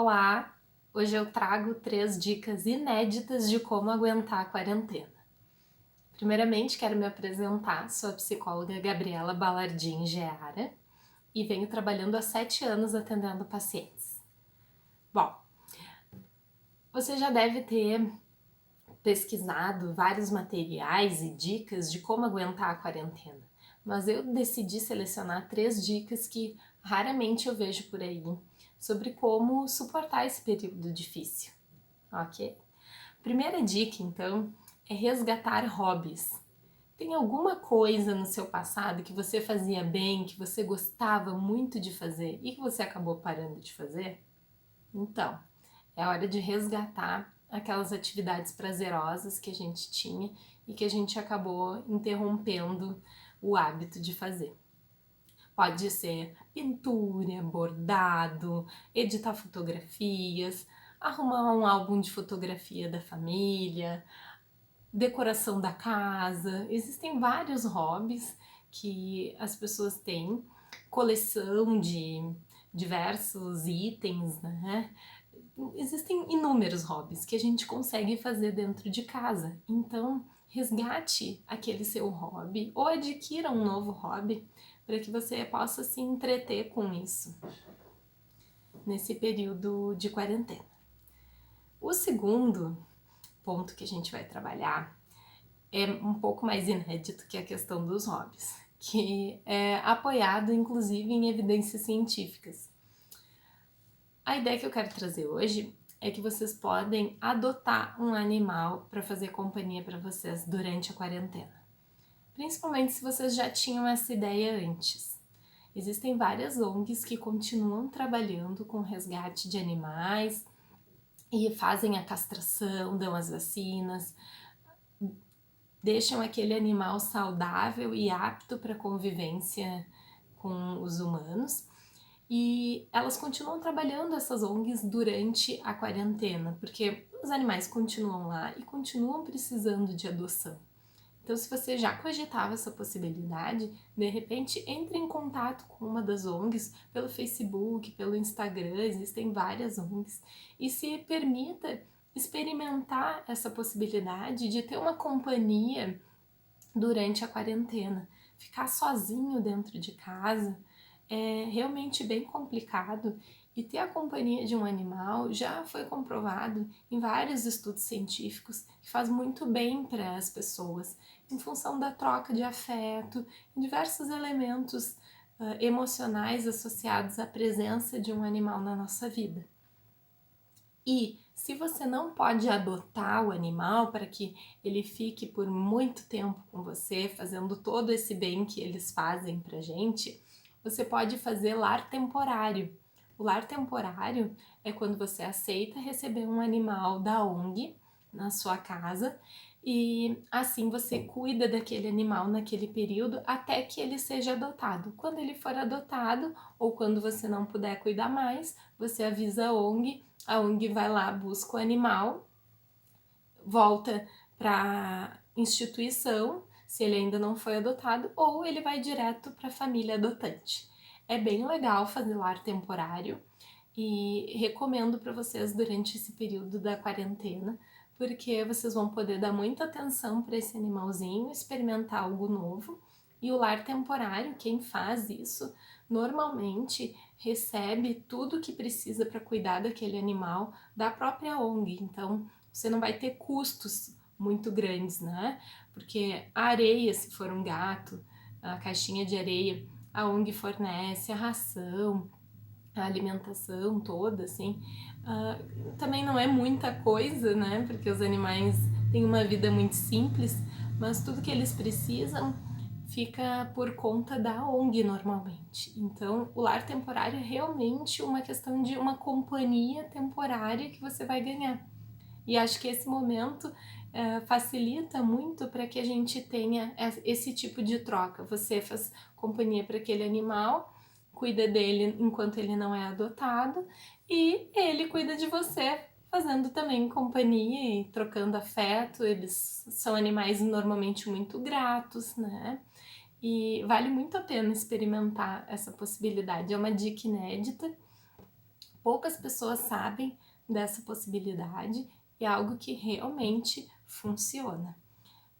Olá! Hoje eu trago 3 dicas inéditas de como aguentar a quarentena. Primeiramente, quero me apresentar, sou a psicóloga Gabriela Balardim Geara e venho trabalhando há 7 anos atendendo pacientes. Bom, você já deve ter pesquisado vários materiais e dicas de como aguentar a quarentena, mas eu decidi selecionar 3 dicas que raramente eu vejo por aí sobre como suportar esse período difícil, ok? Primeira dica, então, é resgatar hobbies. Tem alguma coisa no seu passado que você fazia bem, que você gostava muito de fazer e que você acabou parando de fazer? Então, é hora de resgatar aquelas atividades prazerosas que a gente tinha e que a gente acabou interrompendo o hábito de fazer. Pode ser pintura, bordado, editar fotografias, arrumar um álbum de fotografia da família, decoração da casa. Existem vários hobbies que as pessoas têm, coleção de diversos itens, né? Existem inúmeros hobbies que a gente consegue fazer dentro de casa. Então, resgate aquele seu hobby ou adquira um novo hobby para que você possa se entreter com isso nesse período de quarentena. O segundo ponto que a gente vai trabalhar é um pouco mais inédito que a questão dos hobbies, que é apoiado inclusive em evidências científicas. A ideia que eu quero trazer hoje é que vocês podem adotar um animal para fazer companhia para vocês durante a quarentena. Principalmente se vocês já tinham essa ideia antes. Existem várias ONGs que continuam trabalhando com resgate de animais e fazem a castração, dão as vacinas, deixam aquele animal saudável e apto para convivência com os humanos. E elas continuam trabalhando, essas ONGs, durante a quarentena, porque os animais continuam lá e continuam precisando de adoção. Então, se você já cogitava essa possibilidade, de repente entre em contato com uma das ONGs pelo Facebook, pelo Instagram, existem várias ONGs, e se permita experimentar essa possibilidade de ter uma companhia durante a quarentena. Ficar sozinho dentro de casa é realmente bem complicado e ter a companhia de um animal já foi comprovado em vários estudos científicos que faz muito bem para as pessoas, em função da troca de afeto e diversos elementos emocionais associados à presença de um animal na nossa vida. E se você não pode adotar o animal para que ele fique por muito tempo com você, fazendo todo esse bem que eles fazem pra gente, você pode fazer lar temporário. O lar temporário é quando você aceita receber um animal da ONG na sua casa e assim você cuida daquele animal naquele período até que ele seja adotado. Quando ele for adotado ou quando você não puder cuidar mais, você avisa a ONG vai lá, busca o animal, volta para a instituição, se ele ainda não foi adotado, ou ele vai direto para a família adotante. É bem legal fazer lar temporário e recomendo para vocês durante esse período da quarentena, porque vocês vão poder dar muita atenção para esse animalzinho, experimentar algo novo. E o lar temporário, quem faz isso, normalmente recebe tudo o que precisa para cuidar daquele animal da própria ONG. Então, você não vai ter custos muito grandes, né? Porque a areia, se for um gato, a caixinha de areia, a ONG fornece a ração, a alimentação toda, assim. Também não é muita coisa, né? Porque os animais têm uma vida muito simples, mas tudo que eles precisam fica por conta da ONG normalmente. Então, o lar temporário é realmente uma questão de uma companhia temporária que você vai ganhar. E acho que esse momento facilita muito para que a gente tenha esse tipo de troca. Você faz companhia para aquele animal, cuida dele enquanto ele não é adotado e ele cuida de você, fazendo também companhia e trocando afeto. Eles são animais normalmente muito gratos, né? E vale muito a pena experimentar essa possibilidade. É uma dica inédita, Poucas pessoas sabem dessa possibilidade e é algo que realmente funciona.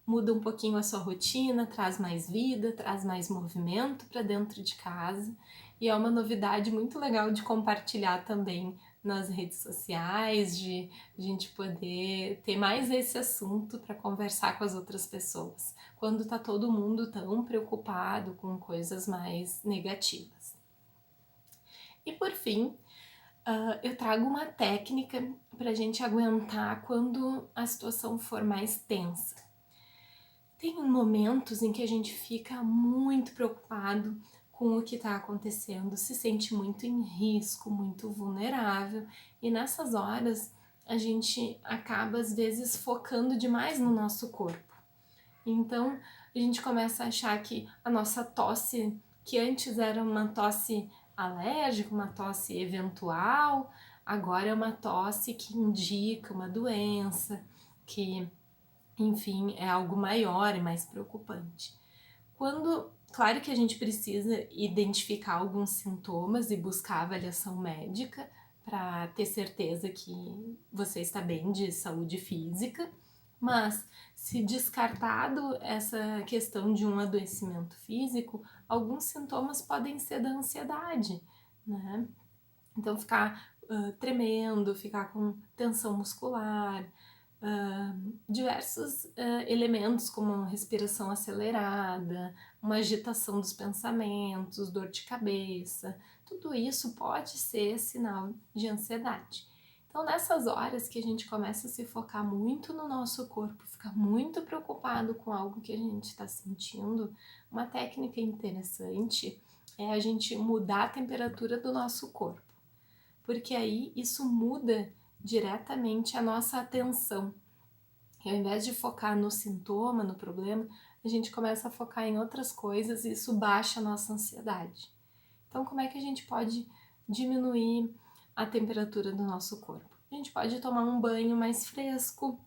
Muda um pouquinho a sua rotina, traz mais vida, traz mais movimento para dentro de casa e é uma novidade muito legal de compartilhar também nas redes sociais, de a gente poder ter mais esse assunto para conversar com as outras pessoas, quando tá todo mundo tão preocupado com coisas mais negativas. E por fim, eu trago uma técnica para a gente aguentar quando a situação for mais tensa. Tem momentos em que a gente fica muito preocupado com o que está acontecendo, se sente muito em risco, muito vulnerável, e nessas horas a gente acaba às vezes focando demais no nosso corpo. Então a gente começa a achar que a nossa tosse, que antes era uma tosse alérgica, uma tosse eventual, agora é uma tosse que indica uma doença, que enfim, é algo maior e mais preocupante. Claro que a gente precisa identificar alguns sintomas e buscar avaliação médica para ter certeza que você está bem de saúde física, mas se descartado essa questão de um adoecimento físico, alguns sintomas podem ser da ansiedade, né? Então ficar tremendo, ficar com tensão muscular, diversos elementos como respiração acelerada, uma agitação dos pensamentos, dor de cabeça, tudo isso pode ser sinal de ansiedade. Então, nessas horas que a gente começa a se focar muito no nosso corpo, ficar muito preocupado com algo que a gente está sentindo, uma técnica interessante é a gente mudar a temperatura do nosso corpo, porque aí isso muda diretamente a nossa atenção. E ao invés de focar no sintoma, no problema, a gente começa a focar em outras coisas e isso baixa a nossa ansiedade. Então, como é que a gente pode diminuir a temperatura do nosso corpo? A gente pode tomar um banho mais fresco,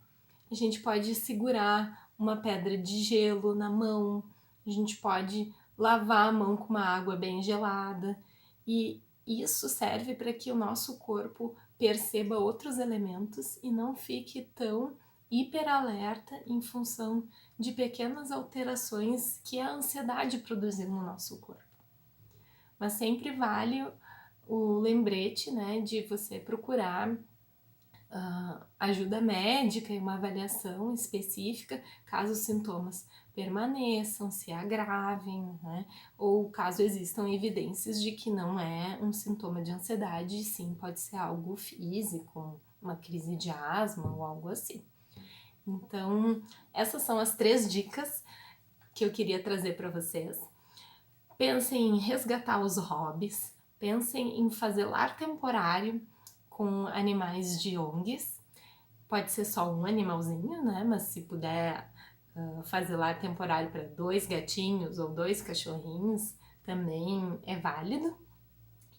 a gente pode segurar uma pedra de gelo na mão, a gente pode lavar a mão com uma água bem gelada e isso serve para que o nosso corpo perceba outros elementos e não fique tão hiperalerta em função de pequenas alterações que a ansiedade produziu no nosso corpo. Mas sempre vale o lembrete, né, de você procurar ajuda médica e uma avaliação específica caso os sintomas permaneçam, se agravem, né? Ou caso existam evidências de que não é um sintoma de ansiedade, sim, pode ser algo físico, uma crise de asma ou algo assim. Então, essas são as 3 dicas que eu queria trazer para vocês. Pensem em resgatar os hobbies, pensem em fazer lar temporário com animais de ONGs. Pode ser só um animalzinho, né? Mas se puder fazer lar temporário para 2 gatinhos ou 2 cachorrinhos, também é válido.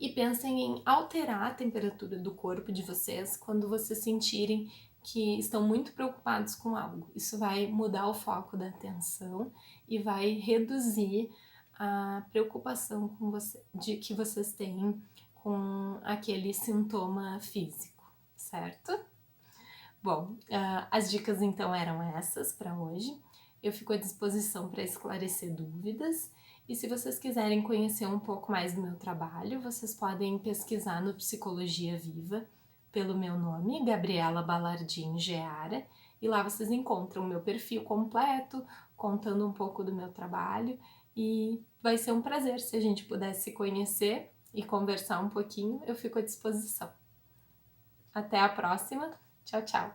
E pensem em alterar a temperatura do corpo de vocês quando vocês sentirem que estão muito preocupados com algo. Isso vai mudar o foco da atenção e vai reduzir a preocupação com que vocês têm com aquele sintoma físico, certo? Bom, as dicas então eram essas para hoje. Eu fico à disposição para esclarecer dúvidas. E se vocês quiserem conhecer um pouco mais do meu trabalho, vocês podem pesquisar no Psicologia Viva pelo meu nome, Gabriela Balardim Geara, e lá vocês encontram o meu perfil completo, contando um pouco do meu trabalho, e vai ser um prazer se a gente pudesse se conhecer e conversar um pouquinho, eu fico à disposição. Até a próxima, tchau, tchau!